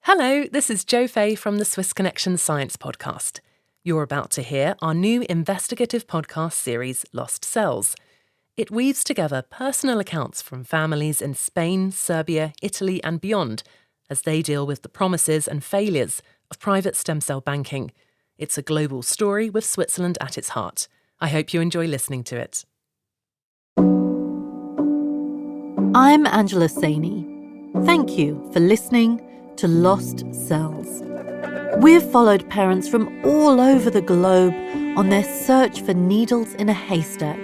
Hello, this is Jo Fay from the Swiss Connection Science Podcast. You're about to hear our new investigative podcast series, Lost Cells. It weaves together personal accounts from families in Spain, Serbia, Italy and beyond as they deal with the promises and failures of private stem cell banking. It's a global story with Switzerland at its heart. I hope you enjoy listening to it. I'm Angela Saini. Thank you for listening to Lost Cells. We've followed parents from all over the globe on their search for needles in a haystack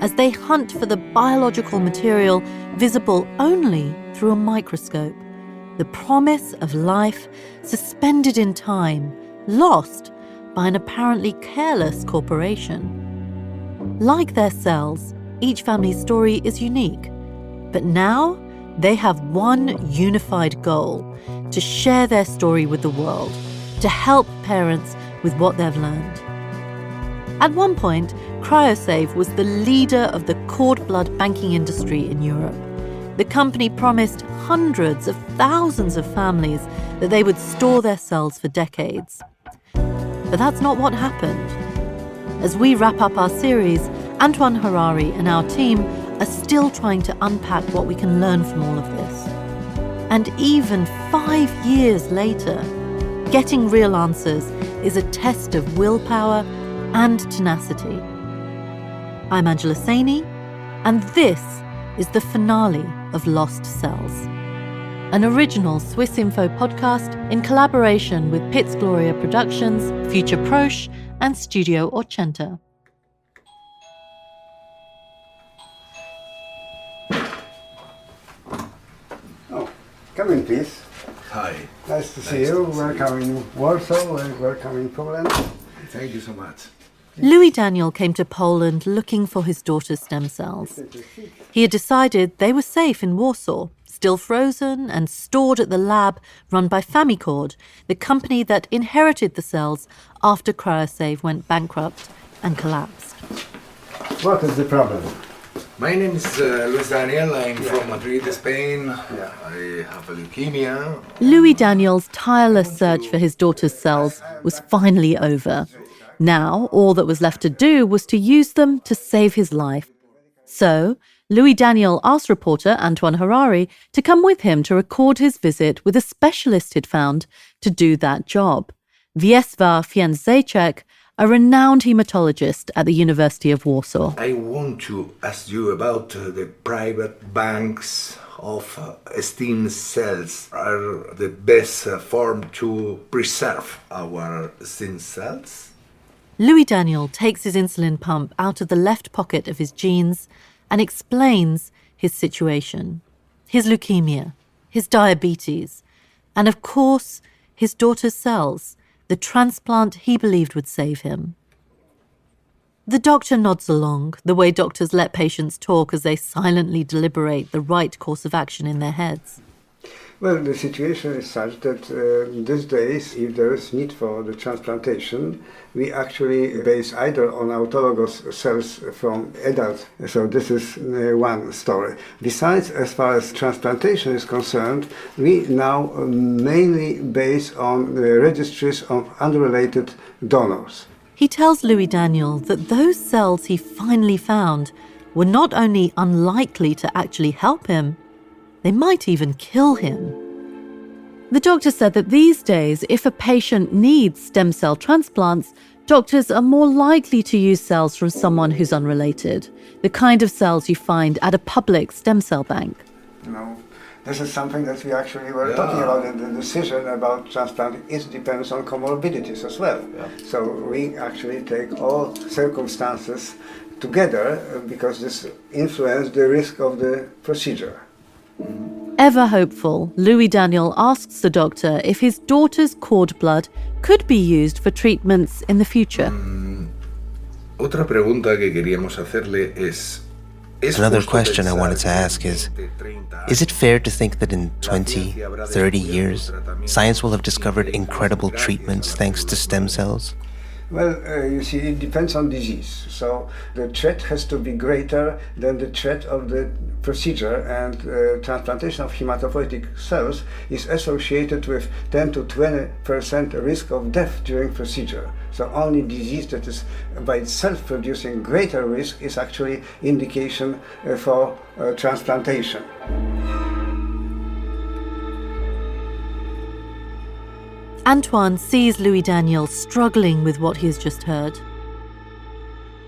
as they hunt for the biological material visible only through a microscope. The promise of life suspended in time, lost by an apparently careless corporation. Like their cells, each family's story is unique. But now they have one unified goal: to share their story with the world, to help parents with what they've learned. At one point, CryoSave was the leader of the cord blood banking industry in Europe. The company promised hundreds of thousands of families that they would store their cells for decades. But that's not what happened. As we wrap up our series, Antoine Harari and our team are still trying to unpack what we can learn from all of this. And even 5 years later, getting real answers is a test of willpower and tenacity. I'm Angela Saini, and this is the finale of Lost Cells, an original Swiss Info podcast in collaboration with Piz Gloria Productions, Future Proche, and Studio Orcenta. Come in, please. Hi. Nice to see you. Welcome in Warsaw and welcome in Poland. Thank you so much. Louis Daniel came to Poland looking for his daughter's stem cells. He had decided they were safe in Warsaw, still frozen and stored at the lab run by Famicord, the company that inherited the cells after CryoSave went bankrupt and collapsed. What is the problem? My name is Luis Daniel. I'm from Madrid, Spain. I have a leukemia. Louis Daniel's tireless search for his daughter's cells was finally over. Now, all that was left to do was to use them to save his life. So, Louis Daniel asked reporter Antoine Harari to come with him to record his visit with a specialist he'd found to do that job, Wiesław Fianczejczyk, a renowned hematologist at the University of Warsaw. I want to ask you about the private banks of stem cells. Are the best form to preserve our stem cells? Louis Daniel takes his insulin pump out of the left pocket of his jeans and explains his situation, his leukemia, his diabetes, and of course, his daughter's cells, the transplant he believed would save him. The doctor nods along, the way doctors let patients talk as they silently deliberate the right course of action in their heads. Well, the situation is such that these days, if there is need for the transplantation, we actually base either on autologous cells from adults. So this is one story. Besides, as far as transplantation is concerned, we now mainly base on the registries of unrelated donors. He tells Louis Daniel that those cells he finally found were not only unlikely to actually help him, they might even kill him. The doctor said that these days, if a patient needs stem cell transplants, doctors are more likely to use cells from someone who's unrelated, the kind of cells you find at a public stem cell bank. This is something that we actually were talking about in the decision about transplanting. It depends on comorbidities as well. So we actually take all circumstances together because this influences the risk of the procedure. Ever hopeful, Louis Daniel asks the doctor if his daughter's cord blood could be used for treatments in the future. Otra pregunta que queríamos hacerle es Another question I wanted to ask is it fair to think that in 20, 30 years, science will have discovered incredible treatments thanks to stem cells? Well, you see, it depends on disease. So the threat has to be greater than the threat of the procedure, and transplantation of hematopoietic cells is associated with 10 to 20% risk of death during procedure. So only disease that is by itself producing greater risk is actually indication for transplantation. Antoine sees Louis Daniel struggling with what he has just heard.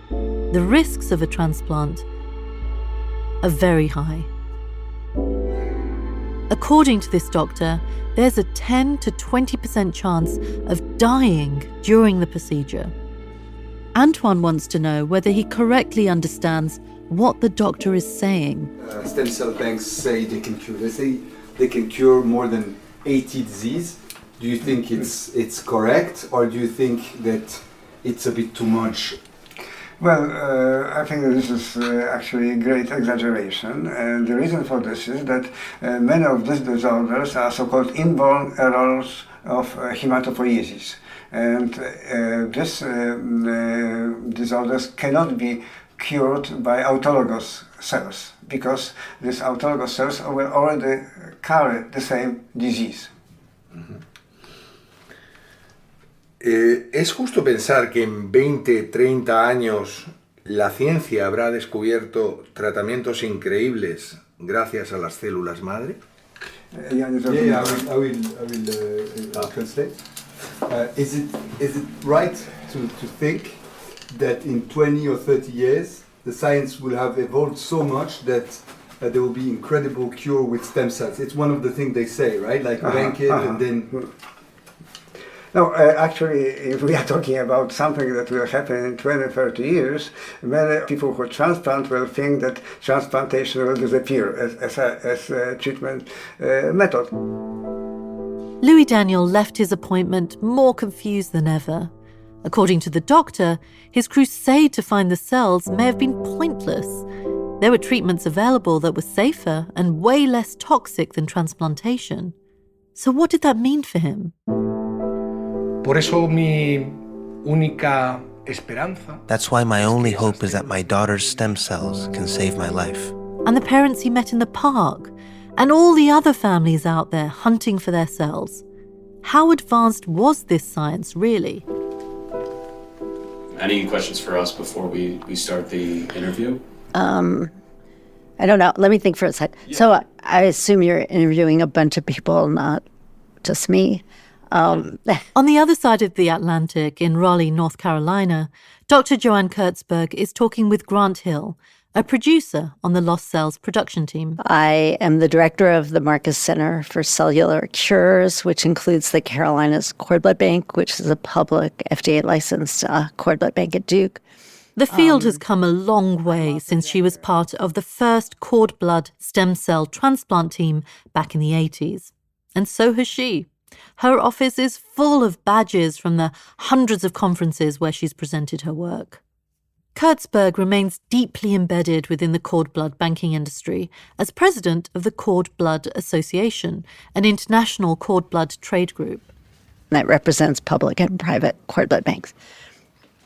The risks of a transplant are very high. According to this doctor, there's a 10 to 20% chance of dying during the procedure. Antoine wants to know whether he correctly understands what the doctor is saying. Stem cell banks say they can cure. They say they can cure more than 80 diseases. Do you think it's correct, or do you think that it's a bit too much? Well, I think that this is actually a great exaggeration, and the reason for this is that many of these disorders are so-called inborn errors of hematopoiesis, and these disorders cannot be cured by autologous cells, because these autologous cells will already carry the same disease. Mm-hmm. ¿Es justo pensar que en 20, 30 años la ciencia habrá descubierto tratamientos increíbles gracias a las células madre? I will translate. Is it right to think that in 20 or 30 years the science will have evolved so much that there will be incredible cure with stem cells? It's one of the things they say, right? Like bank it and then... No, actually, if we are talking about something that will happen in 20, 30 years, many people who transplant will think that transplantation will disappear as a treatment method. Louis Daniel left his appointment more confused than ever. According to the doctor, his crusade to find the cells may have been pointless. There were treatments available that were safer and way less toxic than transplantation. So what did that mean for him? That's why my only hope is that my daughter's stem cells can save my life. And the parents he met in the park, and all the other families out there hunting for their cells. How advanced was this science really? Any questions for us before we start the interview? I don't know. Let me think for a sec. Yeah. So I assume you're interviewing a bunch of people, not just me. On the other side of the Atlantic, in Raleigh, North Carolina, Dr. Joanne Kurtzberg is talking with Grant Hill, a producer on the Lost Cells production team. I am the director of the Marcus Center for Cellular Cures, which includes the Carolinas Cord Blood Bank, which is a public FDA-licensed cord blood bank at Duke. The field has come a long way since she was part of the first cord blood stem cell transplant team back in the 80s. And so has she. Her office is full of badges from the hundreds of conferences where she's presented her work. Kurtzberg remains deeply embedded within the cord blood banking industry as president of the Cord Blood Association, an international cord blood trade group. That represents public and private cord blood banks.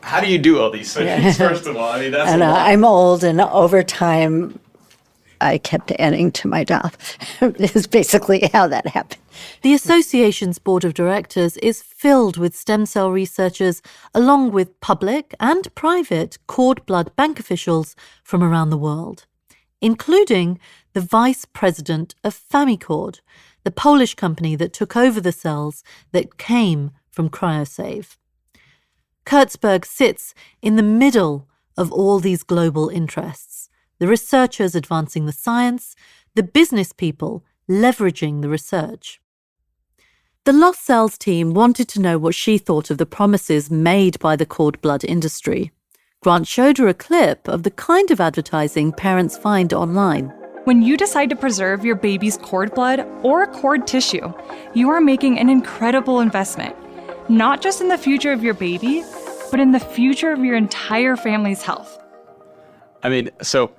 How do you do all these things, first of all? I mean, that's and, a lot. I'm old, and over time, I kept adding to my job. Is basically how that happened. The association's board of directors is filled with stem cell researchers, along with public and private cord blood bank officials from around the world, including the vice president of Famicord, the Polish company that took over the cells that came from CryoSave. Kurtzberg sits in the middle of all these global interests, the researchers advancing the science, the business people leveraging the research. The Lost Cells team wanted to know what she thought of the promises made by the cord blood industry. Grant showed her a clip of the kind of advertising parents find online. When you decide to preserve your baby's cord blood or cord tissue, you are making an incredible investment, not just in the future of your baby, but in the future of your entire family's health. I mean, so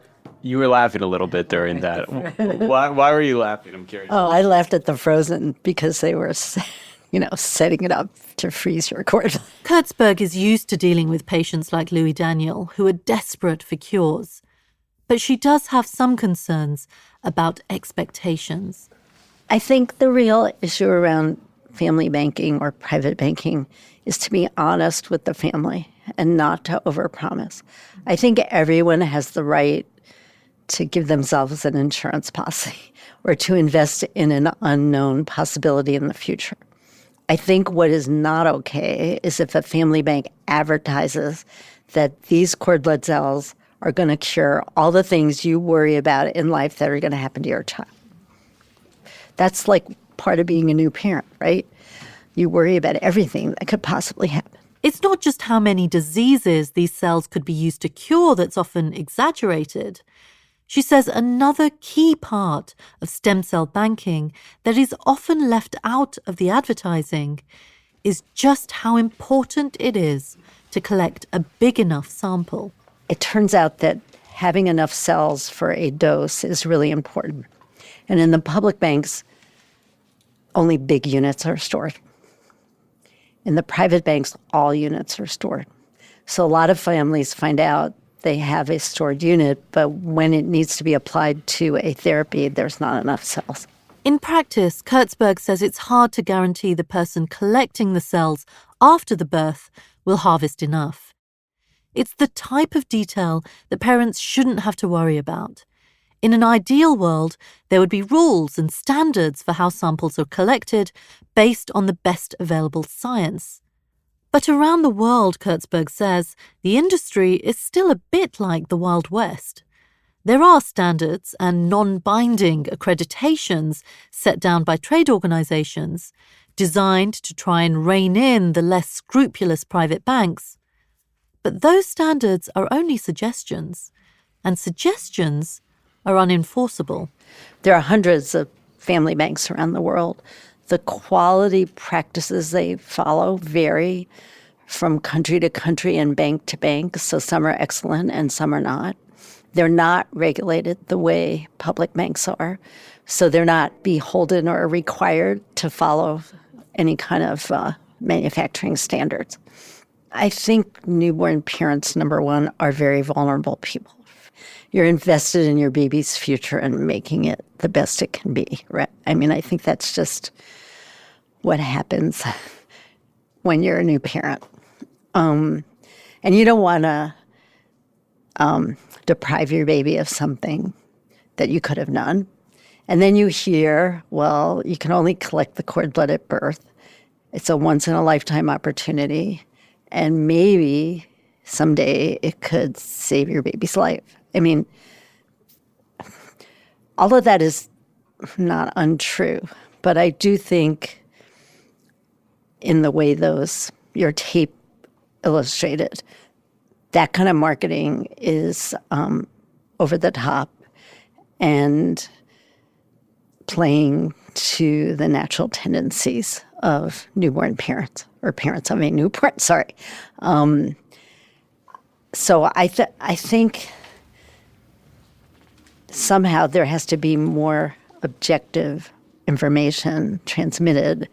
you were laughing a little bit during that. Why were you laughing? I'm curious. Oh, I laughed at the Frozen because they were setting it up to freeze your cord. Kurtzberg is used to dealing with patients like Louis Daniel who are desperate for cures. But she does have some concerns about expectations. I think the real issue around family banking or private banking is to be honest with the family and not to overpromise. I think everyone has the right to give themselves an insurance policy or to invest in an unknown possibility in the future. I think what is not okay is if a family bank advertises that these cord blood cells are going to cure all the things you worry about in life that are going to happen to your child. That's like part of being a new parent, right? You worry about everything that could possibly happen. It's not just how many diseases these cells could be used to cure that's often exaggerated. She says another key part of stem cell banking that is often left out of the advertising is just how important it is to collect a big enough sample. It turns out that having enough cells for a dose is really important. And in the public banks, only big units are stored. In the private banks, all units are stored. So a lot of families find out they have a stored unit, but when it needs to be applied to a therapy, there's not enough cells. In practice, Kurtzberg says it's hard to guarantee the person collecting the cells after the birth will harvest enough. It's the type of detail that parents shouldn't have to worry about. In an ideal world, there would be rules and standards for how samples are collected based on the best available science. But around the world, Kurtzberg says, the industry is still a bit like the Wild West. There are standards and non-binding accreditations set down by trade organizations designed to try and rein in the less scrupulous private banks. But those standards are only suggestions, and suggestions are unenforceable. There are hundreds of family banks around the world. The quality practices they follow vary from country to country and bank to bank, so some are excellent and some are not. They're not regulated the way public banks are, so they're not beholden or required to follow any kind of manufacturing standards. I think newborn parents, number one, are very vulnerable people. You're invested in your baby's future and making it the best it can be, right? I mean, I think that's just what happens when you're a new parent. And you don't want to deprive your baby of something that you could have done. And then you hear, well, you can only collect the cord blood at birth. It's a once-in-a-lifetime opportunity. And maybe someday it could save your baby's life. I mean, all of that is not untrue. But I do think in the way your tape illustrated, that kind of marketing is over the top and playing to the natural tendencies of newborn parents, or parents of a newborn, sorry. So I think somehow there has to be more objective information transmitted.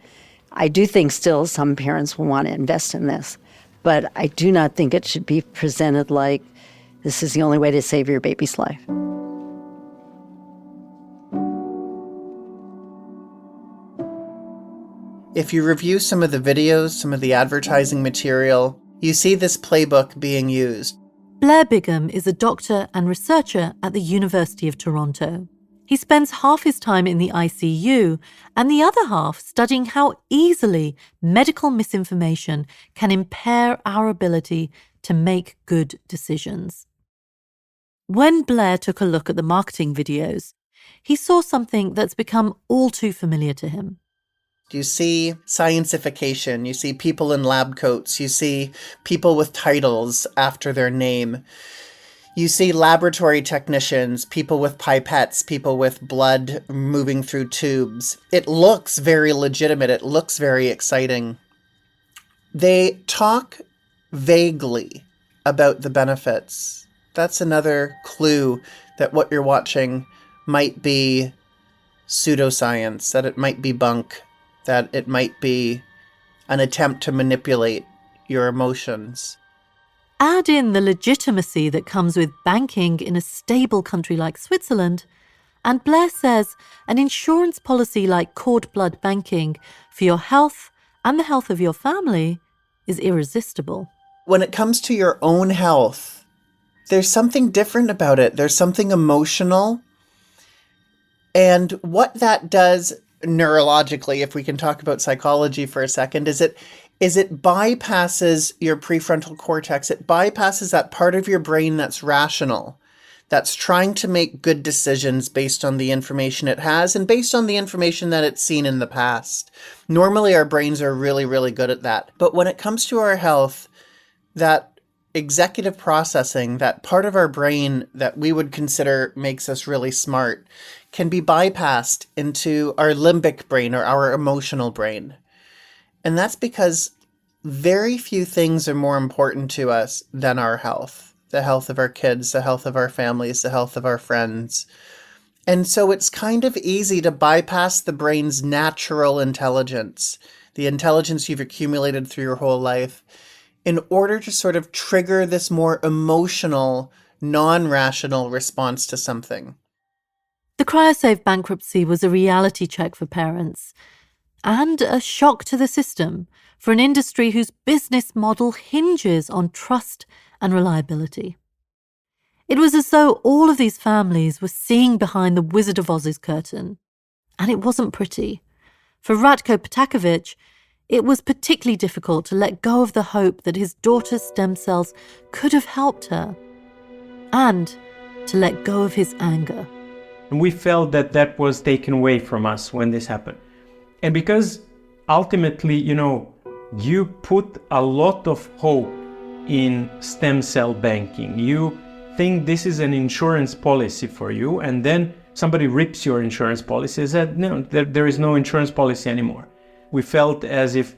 I do think still some parents will want to invest in this, but I do not think it should be presented like this is the only way to save your baby's life. If you review some of the videos, some of the advertising material, you see this playbook being used. Blair Bigham is a doctor and researcher at the University of Toronto. He spends half his time in the ICU and the other half studying how easily medical misinformation can impair our ability to make good decisions. When Blair took a look at the marketing videos, he saw something that's become all too familiar to him. You see scientification, you see people in lab coats, you see people with titles after their name. You see laboratory technicians, people with pipettes, people with blood moving through tubes. It looks very legitimate. It looks very exciting. They talk vaguely about the benefits. That's another clue that what you're watching might be pseudoscience, that it might be bunk, that it might be an attempt to manipulate your emotions. Add in the legitimacy that comes with banking in a stable country like Switzerland, and Blair says an insurance policy like cord blood banking for your health and the health of your family is irresistible. When it comes to your own health, there's something different about it. There's something emotional. And what that does neurologically, if we can talk about psychology for a second, is it bypasses your prefrontal cortex. It bypasses that part of your brain that's rational, that's trying to make good decisions based on the information it has and based on the information that it's seen in the past. Normally, our brains are really, really good at that. But when it comes to our health, that executive processing, that part of our brain that we would consider makes us really smart, can be bypassed into our limbic brain or our emotional brain. And that's because very few things are more important to us than our health. The health of our kids, the health of our families, the health of our friends. And so it's kind of easy to bypass the brain's natural intelligence, the intelligence you've accumulated through your whole life, in order to sort of trigger this more emotional, non-rational response to something. The CryoSafe bankruptcy was a reality check for parents and a shock to the system for an industry whose business model hinges on trust and reliability. It was as though all of these families were seeing behind the Wizard of Oz's curtain, and it wasn't pretty. For Ratko Petakovic, it was particularly difficult to let go of the hope that his daughter's stem cells could have helped her, and to let go of his anger. And we felt that that was taken away from us when this happened. And because ultimately, you put a lot of hope in stem cell banking. You think this is an insurance policy for you, and then somebody rips your insurance policy and said, no, there is no insurance policy anymore. We felt as if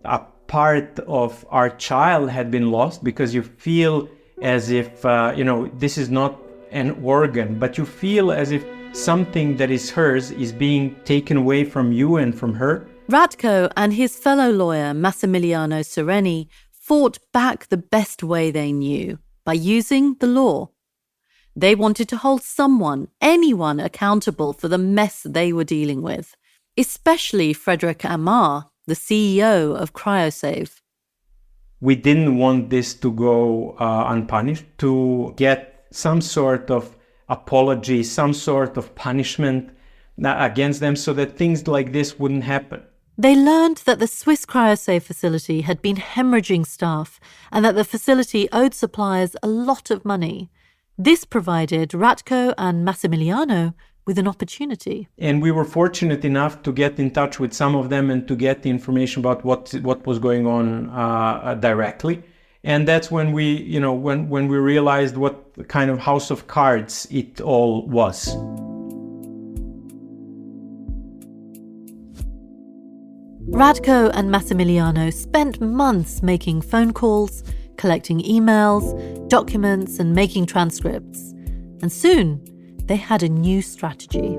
a part of our child had been lost, because you feel as if, this is not an organ, but you feel as if something that is hers is being taken away from you and from her. Ratko and his fellow lawyer, Massimiliano Sereni, fought back the best way they knew, by using the law. They wanted to hold anyone accountable for the mess they were dealing with, especially Frédéric Amar, the CEO of CryoSafe. We didn't want this to go unpunished, to get some sort of apology, some sort of punishment against them so that things like this wouldn't happen. They learned that the Swiss CryoSafe facility had been hemorrhaging staff and that the facility owed suppliers a lot of money. This provided Ratko and Massimiliano with an opportunity. And we were fortunate enough to get in touch with some of them and to get the information about what was going on directly. And that's when we, when we realized what kind of house of cards it all was. Ratko and Massimiliano spent months making phone calls, collecting emails, documents, and making transcripts. And soon, they had a new strategy.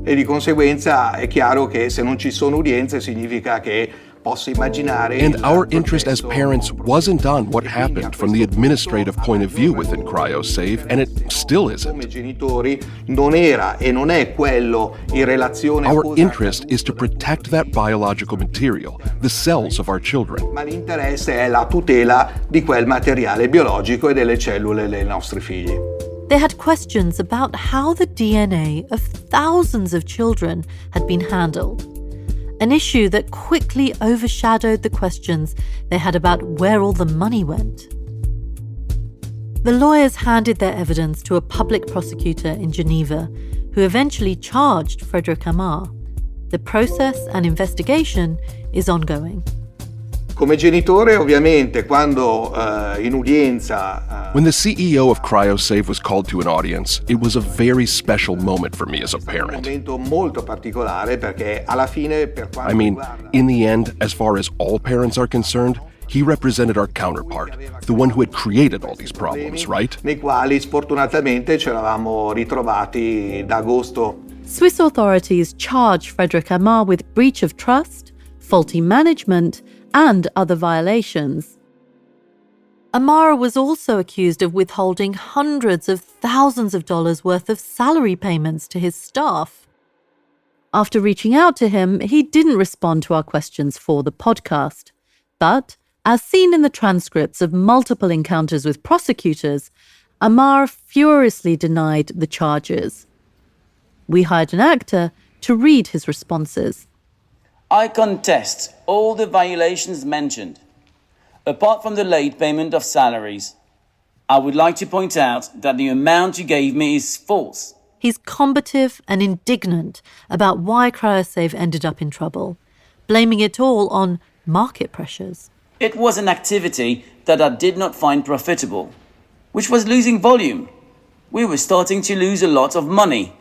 E di conseguenza è chiaro che se non ci sono udienze significa che posso immaginare. And our interest as parents wasn't on what happened from the administrative point of view within CryoSafe, and it still isn't. Come genitori non era e non è quello in relazione. Our interest is to protect that biological material, the cells of our children. Ma l'interesse è la tutela di quel materiale biologico e delle cellule dei nostri figli. They had questions about how the DNA of thousands of children had been handled. An issue that quickly overshadowed the questions they had about where all the money went. The lawyers handed their evidence to a public prosecutor in Geneva, who eventually charged Frédéric Amar. The process and investigation is ongoing. Come genitore, ovviamente, quando in udienza. When the CEO of CryoSafe was called to an audience, it was a very special moment for me as a parent. Un momento molto particolare perché alla fine, per quanto in the end, as far as all parents are concerned, he represented our counterpart, the one who had created all these problems, right? Nei quali sfortunatamente ci eravamo ritrovati da agosto. Swiss authorities charged Frédéric Amar with breach of trust, faulty management, and other violations. Amara was also accused of withholding hundreds of thousands of dollars worth of salary payments to his staff. After reaching out to him, he didn't respond to our questions for the podcast. But, as seen in the transcripts of multiple encounters with prosecutors, Amar furiously denied the charges. We hired an actor to read his responses. I contest all the violations mentioned. Apart from the late payment of salaries, I would like to point out that the amount you gave me is false. He's combative and indignant about why CryoSave ended up in trouble, blaming it all on market pressures. It was an activity that I did not find profitable, which was losing volume. We were starting to lose a lot of money.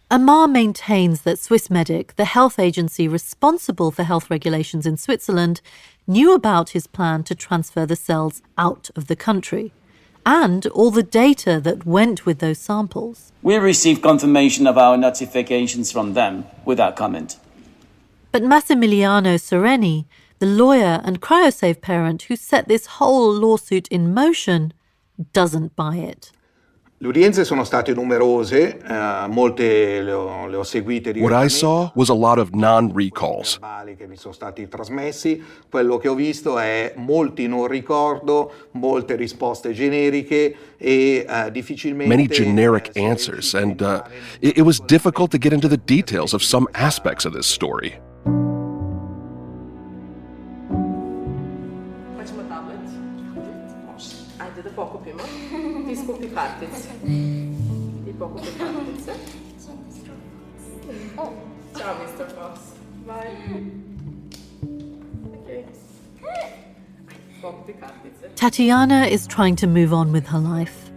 Amar maintains that Swissmedic, the health agency responsible for health regulations in Switzerland, knew about his plan to transfer the cells out of the country and all the data that went with those samples. We received confirmation of our notifications from them without comment. But Massimiliano Sereni, the lawyer and CryoSave parent who set this whole lawsuit in motion, doesn't buy it. Le udienze sono state numerose, molte le ho seguite What I saw was a lot of non-recalls. Che mi sono stati trasmessi. Quello che ho visto è molti non ricordo, molte risposte generiche e difficilmente... Many generic answers, and it was difficult to get into the details of some aspects of this story. Facciamo tablet? Hai da poco prima? Ti scopi cartiz. Di poco più cartiz. Oh, ciao Mr. Fox. Vai. Ok. Poco più cartiz. Tatiana is trying to move on with her life.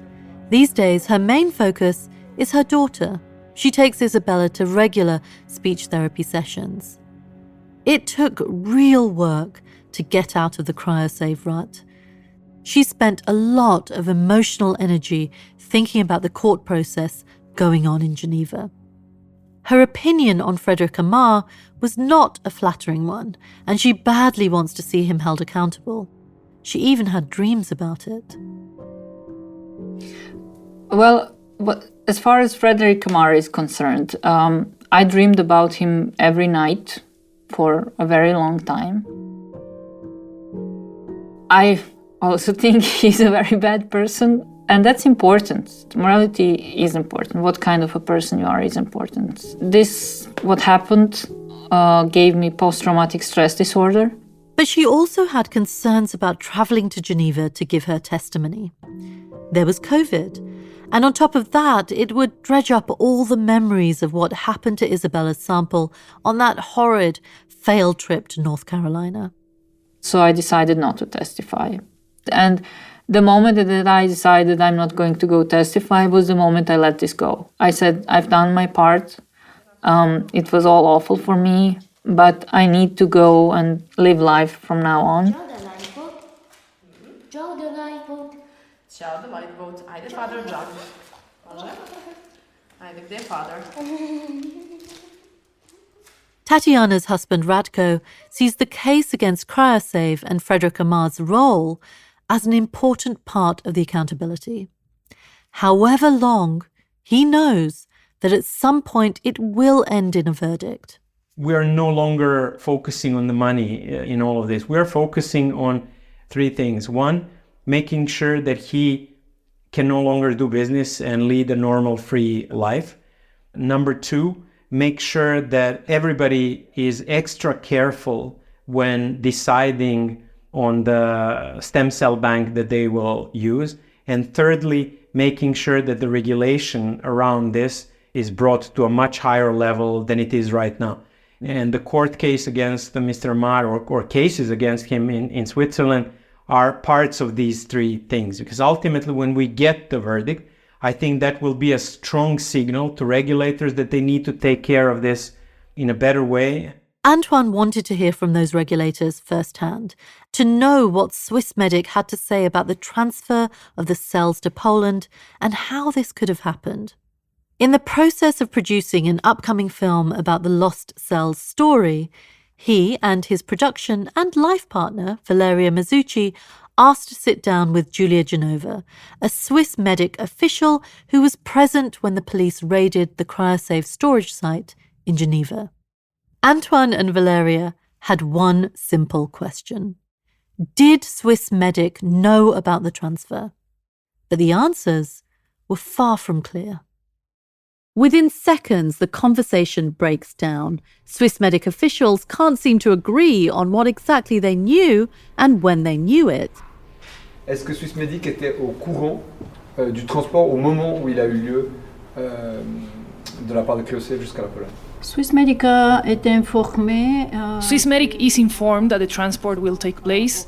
These days, her main focus is her daughter. She takes Isabella to regular speech therapy sessions. It took real work to get out of the CryoSave rut. She spent a lot of emotional energy thinking about the court process going on in Geneva. Her opinion on Frédéric Amar was not a flattering one, and she badly wants to see him held accountable. She even had dreams about it. Well, as far as Frédéric Amar is concerned, I dreamed about him every night for a very long time. I also think he's a very bad person, and that's important. Morality is important. What kind of a person you are is important. What happened, gave me post-traumatic stress disorder. But she also had concerns about travelling to Geneva to give her testimony. There was COVID, and on top of that, it would dredge up all the memories of what happened to Isabella's sample on that horrid failed trip to North Carolina. So I decided not to testify. And the moment that I decided I'm not going to go testify was the moment I let this go. I said, I've done my part. It was all awful for me, but I need to go and live life from now on. Ciao, the lifeboat. I the father John. I the their father. Tatiana's husband Ratko sees the case against CryoSave and Frédéric Amar's role as an important part of the accountability. However long, he knows that at some point it will end in a verdict. We are no longer focusing on the money in all of this. We are focusing on three things. One, making sure that he can no longer do business and lead a normal, free life. Number two, make sure that everybody is extra careful when deciding on the stem cell bank that they will use. And thirdly, making sure that the regulation around this is brought to a much higher level than it is right now. And the court case against Mr. Amar or cases against him in Switzerland are parts of these three things. Because ultimately, when we get the verdict, I think that will be a strong signal to regulators that they need to take care of this in a better way. Antoine wanted to hear from those regulators firsthand, to know what Swissmedic had to say about the transfer of the cells to Poland and how this could have happened. In the process of producing an upcoming film about the lost cells story, He and his production and life partner, Valeria Mazzucci, asked to sit down with Giulia Genova, a Swiss medic official who was present when the police raided the CryoSafe storage site in Geneva. Antoine and Valeria had one simple question. Did Swiss medic know about the transfer? But the answers were far from clear. Within seconds, the conversation breaks down. Swiss medic officials can't seem to agree on what exactly they knew and when they knew it. Est-ce que Swiss Medic était au courant du transport au moment où il a eu lieu de la part de CryoSafe jusqu'à la Pologne? Swiss Medic est informé. Swiss Medic is informed that the transport will take place,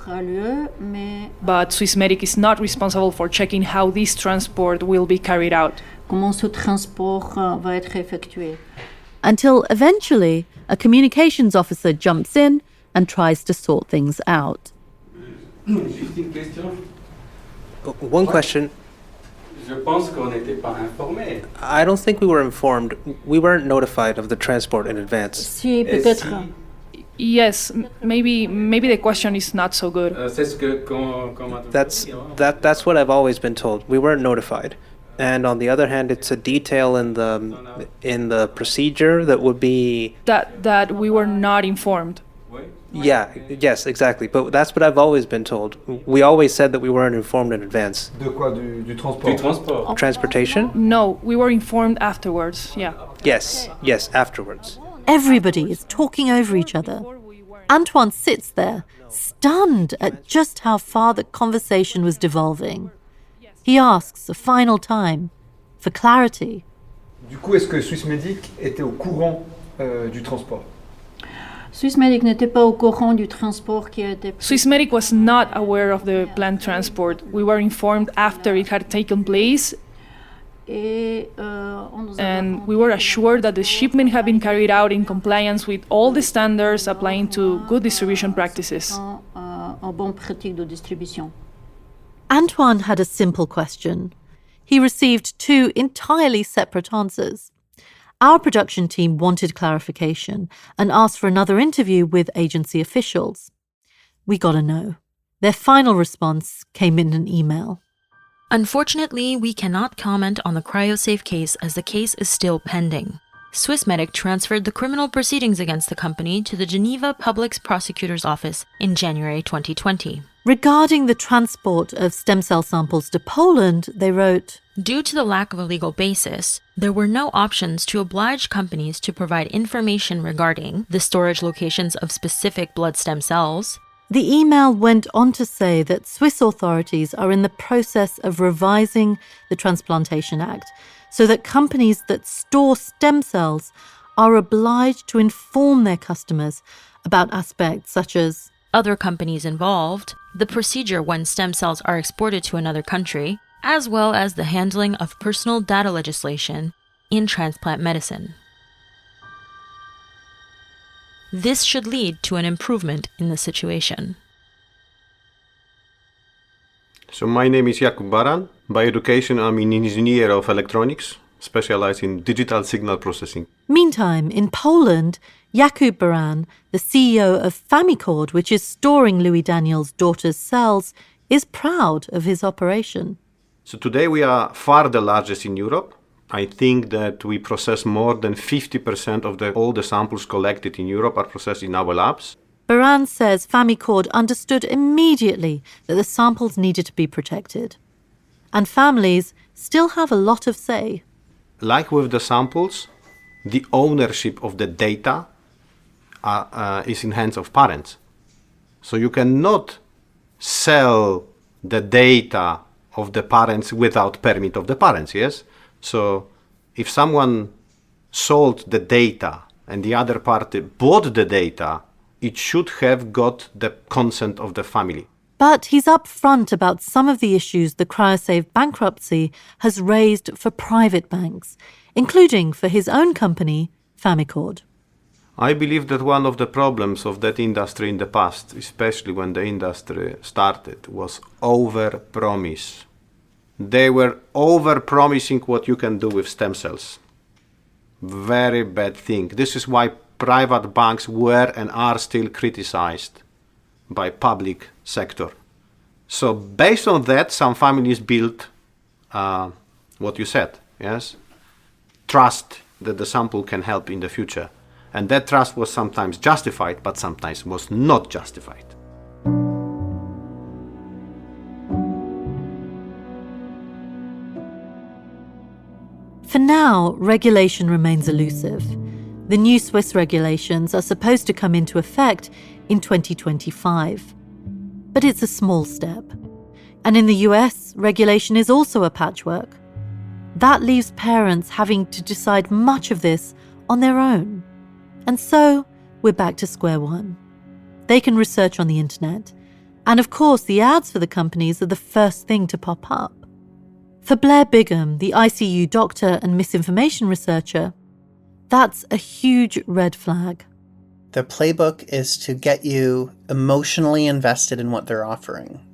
but Swiss Medic is not responsible for checking how this transport will be carried out. Comment ce transport va être effectué? Until eventually, a communications officer jumps in and tries to sort things out. One question. Je pense qu'on n'était pas informé. I don't think we were informed. We weren't notified of the transport in advance. Si, peut-être. Yes, maybe the question is not so good. C'est ce que That's what I've always been told. We weren't notified. And on the other hand, it's a detail in the procedure that would be that we were not informed. Yes, exactly. But that's what I've always been told. We always said that we weren't informed in advance. De quoi? Du transport? Du transport. Transportation? No, we were informed afterwards, yeah. Yes, afterwards. Everybody is talking over each other. Antoine sits there, stunned at just how far the conversation was devolving. He asks a final time for clarity. Du coup, est-ce que Swiss Medic était au courant du transport? Swiss Medic n'était pas au courant du transport qui a été. Swiss Medic was not aware of the planned transport. We were informed after it had taken place, and we were assured that the shipment had been carried out in compliance with all the standards applying to good distribution practices. En bonne pratique de distribution. Antoine had a simple question. He received two entirely separate answers. Our production team wanted clarification and asked for another interview with agency officials. We got a no. Their final response came in an email. Unfortunately, we cannot comment on the CryoSafe case as the case is still pending. Swissmedic transferred the criminal proceedings against the company to the Geneva Public Prosecutor's Office in January 2020. Regarding the transport of stem cell samples to Poland, they wrote, Due to the lack of a legal basis, there were no options to oblige companies to provide information regarding the storage locations of specific blood stem cells. The email went on to say that Swiss authorities are in the process of revising the Transplantation Act so that companies that store stem cells are obliged to inform their customers about aspects such as other companies involved, the procedure when stem cells are exported to another country, as well as the handling of personal data legislation in transplant medicine. This should lead to an improvement in the situation. So my name is Jakub Baran. By education, I'm an engineer of electronics, specialized in digital signal processing. Meantime, in Poland, Jakub Baran, the CEO of Famicord, which is storing Louis Daniel's daughter's cells, is proud of his operation. So today we are far the largest in Europe. I think that we process more than 50% of all the samples collected in Europe are processed in our labs. Baran says Famicord understood immediately that the samples needed to be protected. And families still have a lot of say. Like with the samples, the ownership of the data is in hands of parents. So you cannot sell the data of the parents without permit of the parents, yes? So if someone sold the data and the other party bought the data, it should have got the consent of the family. But he's upfront about some of the issues the CryoSafe bankruptcy has raised for private banks, including for his own company, Famicord. I believe that one of the problems of that industry in the past, especially when the industry started, was over-promise. They were over-promising what you can do with stem cells. Very bad thing. This is why private banks were and are still criticized by public sector. So based on that, some families built what you said, yes? Trust that the sample can help in the future. And that trust was sometimes justified, but sometimes was not justified. For now, regulation remains elusive. The new Swiss regulations are supposed to come into effect in 2025. But it's a small step. And in the US, regulation is also a patchwork. That leaves parents having to decide much of this on their own. And so, we're back to square one. They can research on the internet. And of course, the ads for the companies are the first thing to pop up. For Blair Bigham, the ICU doctor and misinformation researcher, that's a huge red flag. The playbook is to get you emotionally invested in what they're offering.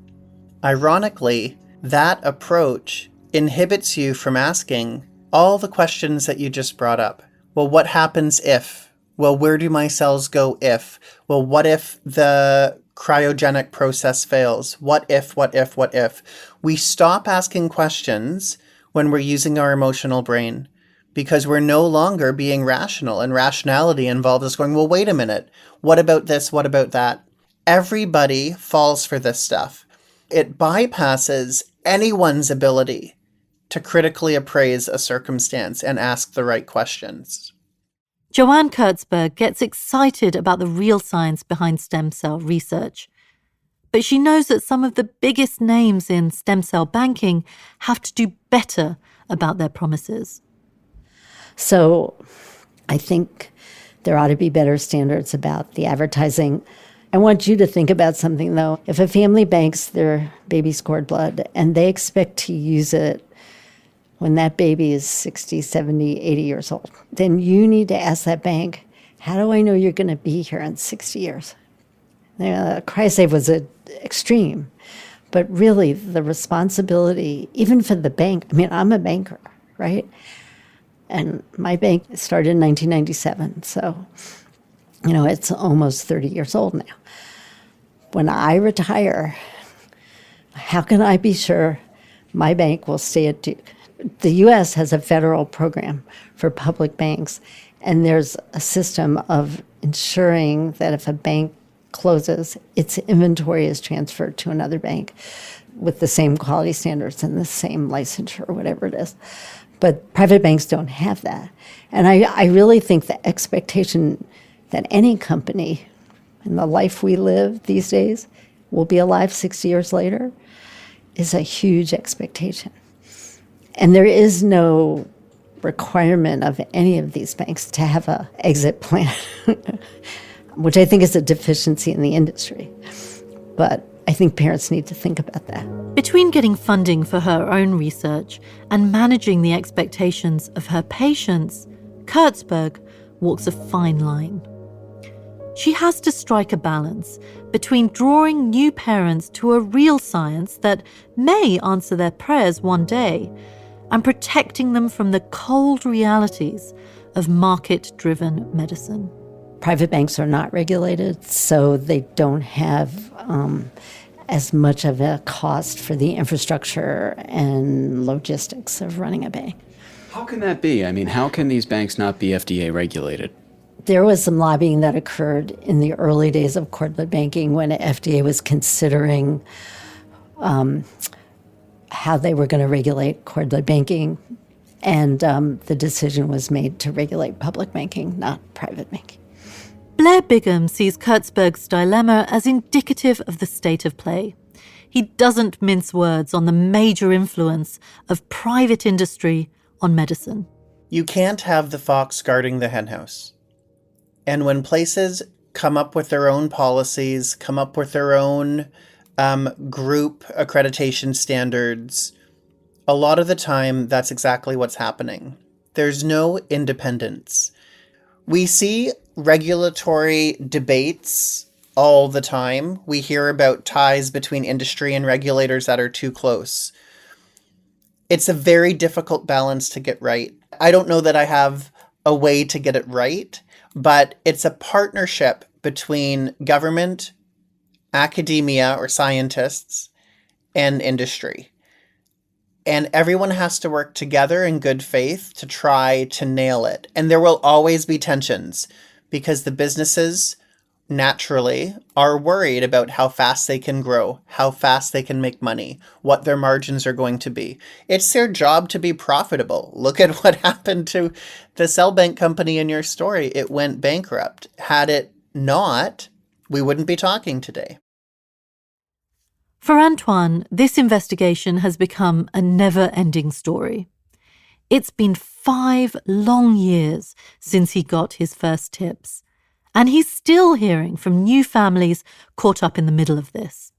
Ironically, that approach inhibits you from asking all the questions that you just brought up. Well, what happens if? Well, where do my cells go if? Well, what if the cryogenic process fails? What if? We stop asking questions when we're using our emotional brain because we're no longer being rational, and rationality involves us going, well, wait a minute. What about this? What about that? Everybody falls for this stuff. It bypasses anyone's ability to critically appraise a circumstance and ask the right questions. Joanne Kurtzberg gets excited about the real science behind stem cell research. But she knows that some of the biggest names in stem cell banking have to do better about their promises. So I think there ought to be better standards about the advertising. I want you to think about something, though. If a family banks their baby's cord blood and they expect to use it when that baby is 60, 70, 80 years old, then you need to ask that bank, how do I know you're going to be here in 60 years? CryoSafe was an extreme, but really the responsibility, even for the bank, I mean, I'm a banker, right? And my bank started in 1997, so, it's almost 30 years old now. When I retire, how can I be sure my bank will stay at Duke? The U.S. has a federal program for public banks, and there's a system of ensuring that if a bank closes, its inventory is transferred to another bank with the same quality standards and the same licensure or whatever it is. But private banks don't have that. And I really think the expectation that any company in the life we live these days will be alive 60 years later is a huge expectation. And there is no requirement of any of these banks to have an exit plan, which I think is a deficiency in the industry. But I think parents need to think about that. Between getting funding for her own research and managing the expectations of her patients, Kurtzberg walks a fine line. She has to strike a balance between drawing new parents to a real science that may answer their prayers one day and protecting them from the cold realities of market-driven medicine. Private banks are not regulated, so they don't have as much of a cost for the infrastructure and logistics of running a bank. How can that be? I mean, how can these banks not be FDA regulated? There was some lobbying that occurred in the early days of cord blood banking when the FDA was considering how they were going to regulate cord blood banking, and the decision was made to regulate public banking, not private banking. Blair Bigham sees Kurtzberg's dilemma as indicative of the state of play. He doesn't mince words on the major influence of private industry on medicine. You can't have the fox guarding the henhouse. And when places come up with their own policies, come up with their own group accreditation standards, a lot of the time that's exactly what's happening. There's no independence. We see regulatory debates all the time. We hear about ties between industry and regulators that are too close. It's a very difficult balance to get right. I don't know that I have a way to get it right, but it's a partnership between government, academia or scientists, and industry. And everyone has to work together in good faith to try to nail it. And there will always be tensions because the businesses naturally are worried about how fast they can grow, how fast they can make money, what their margins are going to be. It's their job to be profitable. Look at what happened to the cell bank company in your story. It went bankrupt. Had it not, we wouldn't be talking today. For Antoine, this investigation has become a never-ending story. It's been 5 long years since he got his first tips, and he's still hearing from new families caught up in the middle of this.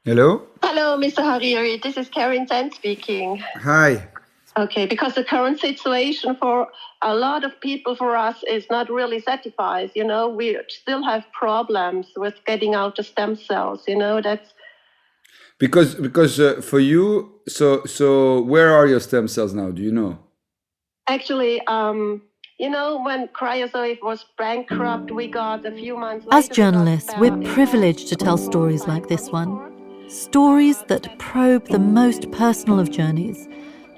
Hello? Hello, Mr. Hariri. This is Karen Zen speaking. Hi. Okay, because the current situation for a lot of people, for us, is not really satisfied. You know, we still have problems with getting out the stem cells. You know, that's Because for you, so where are your stem cells now? Do you know? actually, you know, when Cryosafe was bankrupt, we got a few months later. As journalists, we're privileged to tell stories like this one. Stories that probe the most personal of journeys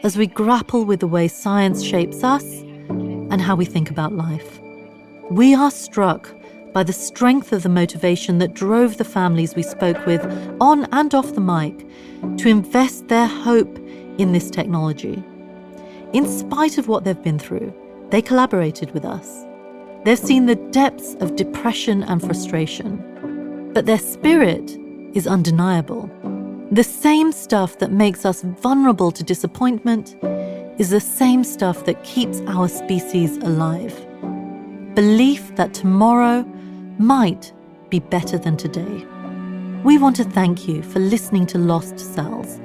as we grapple with the way science shapes us and how we think about life. We are struck by the strength of the motivation that drove the families we spoke with on and off the mic to invest their hope in this technology. In spite of what they've been through, they collaborated with us. They've seen the depths of depression and frustration, but their spirit is undeniable. The same stuff that makes us vulnerable to disappointment is the same stuff that keeps our species alive. Belief that tomorrow might be better than today. We want to thank you for listening to Lost Cells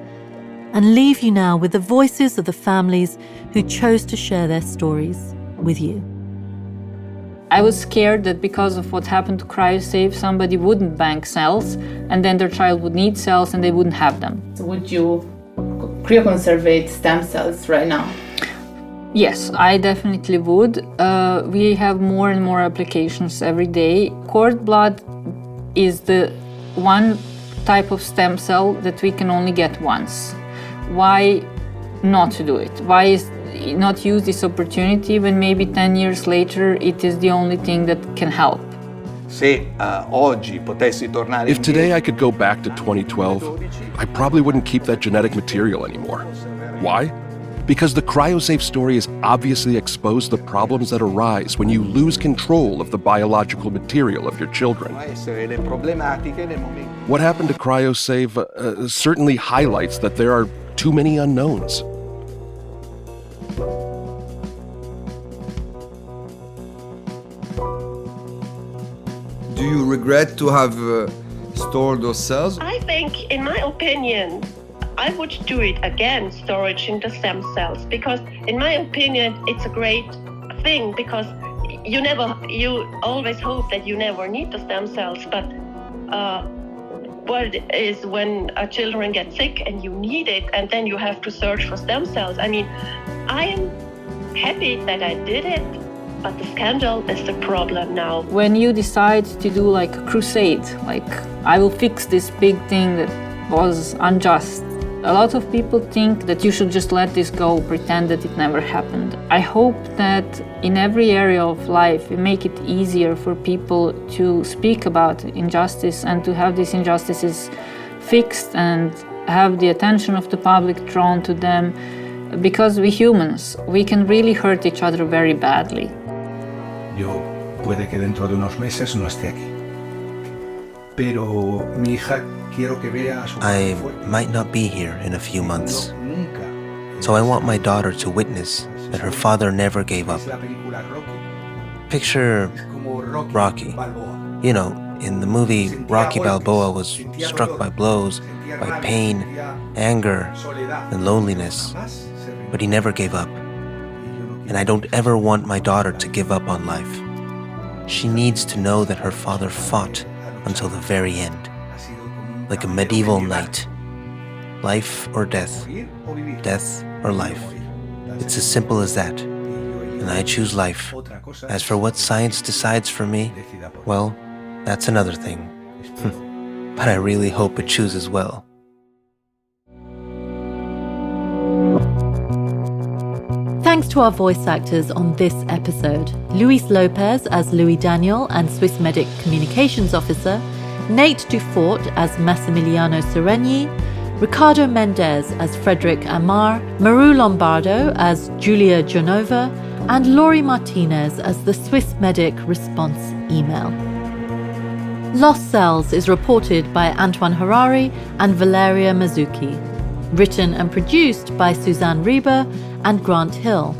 and leave you now with the voices of the families who chose to share their stories with you. I was scared that because of what happened to Cryosafe, somebody wouldn't bank cells, and then their child would need cells and they wouldn't have them. Would you cryoconservate stem cells right now? Yes, I definitely would. We have more and more applications every day. Cord blood is the one type of stem cell that we can only get once. Why not to do it? Why not use this opportunity when maybe 10 years later it is the only thing that can help? If today I could go back to 2012, I probably wouldn't keep that genetic material anymore. Why? Because the Cryosafe story has obviously exposed the problems that arise when you lose control of the biological material of your children. What happened to Cryosafe certainly highlights that there are too many unknowns. Do you regret to have stored those cells? I think, in my opinion, I would do it again, storage in the stem cells, because in my opinion, it's a great thing, because you always hope that you never need the stem cells, but what is when children get sick and you need it, and then you have to search for stem cells. I mean, I am happy that I did it, but the scandal is the problem now. When you decide to do like a crusade, like I will fix this big thing that was unjust, a lot of people think that you should just let this go, pretend that it never happened. I hope that in every area of life we make it easier for people to speak about injustice and to have these injustices fixed and have the attention of the public drawn to them, because we humans, we can really hurt each other very badly. Yo puede que dentro de unos meses no esté aquí. Pero mi hija quiero que vea a su I might not be here in a few months, so I want my daughter to witness that her father never gave up. Picture Rocky. You know, in the movie, Rocky Balboa was struck by blows, by pain, anger, and loneliness, but he never gave up. And I don't ever want my daughter to give up on life. She needs to know that her father fought until the very end, like a medieval knight. Life or death, death or life. It's as simple as that. and I choose life. As for what science decides for me, well, that's another thing. But I really hope it chooses well. Thanks to our voice actors on this episode: Luis Lopez as Louis Daniel and Swissmedic Communications Officer, Nate Dufort as Massimiliano Sereni, Ricardo Mendez as Frederic Amar, Maru Lombardo as Julia Genova, and Laurie Martinez as the Swissmedic response email. Lost Cells is reported by Antoine Harari and Valeria Mazzucchi. Written and produced by Suzanne Rieber and Grant Hill.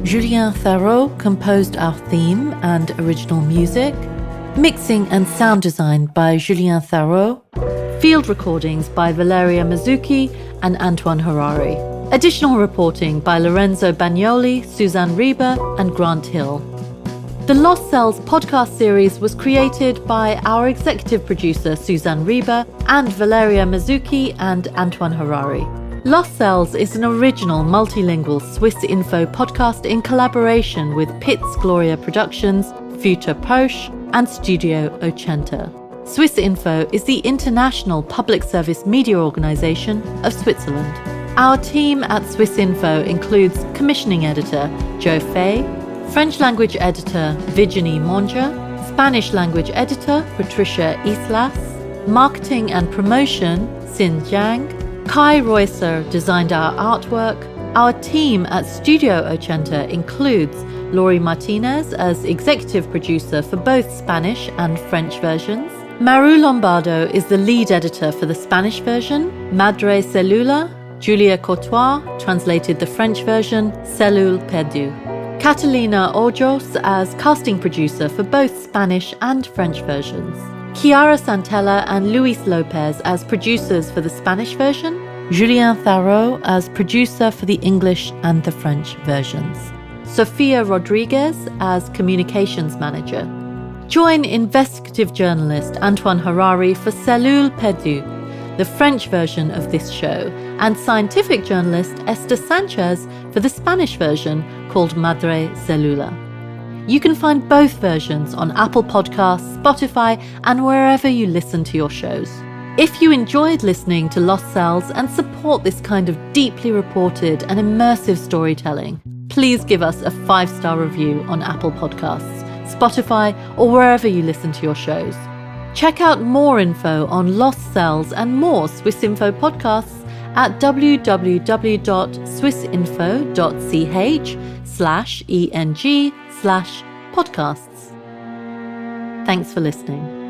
Julien Tharaud composed our theme and original music. Mixing and sound design by Julien Tharaud. Field recordings by Valeria Mazzucchi and Antoine Harari. Additional reporting by Lorenzo Bagnoli, Suzanne Rieber, and Grant Hill. The Lost Cells podcast series was created by our executive producer Suzanne Rieber and Valeria Mazzucchi and Antoine Harari. Lost Cells is an original multilingual Swiss Info podcast in collaboration with Pitts Gloria Productions, Future Posh, and Studio Ochenta. Swiss Info is the international public service media organisation of Switzerland. Our team at Swiss Info includes commissioning editor Joe Fay, French language editor Virginie Monja, Spanish language editor Patricia Islas, marketing and promotion Xin Jiang. Kai Reusser designed our artwork. Our team at Studio Ochenta includes Laurie Martinez as executive producer for both Spanish and French versions. Maru Lombardo is the lead editor for the Spanish version. Madre Cellula. Julia Courtois translated the French version, Cellule Perdue. Catalina Ojos as casting producer for both Spanish and French versions. Chiara Santella and Luis Lopez as producers for the Spanish version. Julien Tharaud as producer for the English and the French versions. Sofia Rodriguez as communications manager. Join investigative journalist Antoine Harari for Cellule Perdue, the French version of this show, and scientific journalist Esther Sanchez for the Spanish version called Madre Cellula. You can find both versions on Apple Podcasts, Spotify, and wherever you listen to your shows. If you enjoyed listening to Lost Cells and support this kind of deeply reported and immersive storytelling, please give us a 5-star review on Apple Podcasts, Spotify, or wherever you listen to your shows. Check out more info on Lost Cells and more Swiss Info podcasts at www.swissinfo.ch/eng/podcasts. Thanks for listening.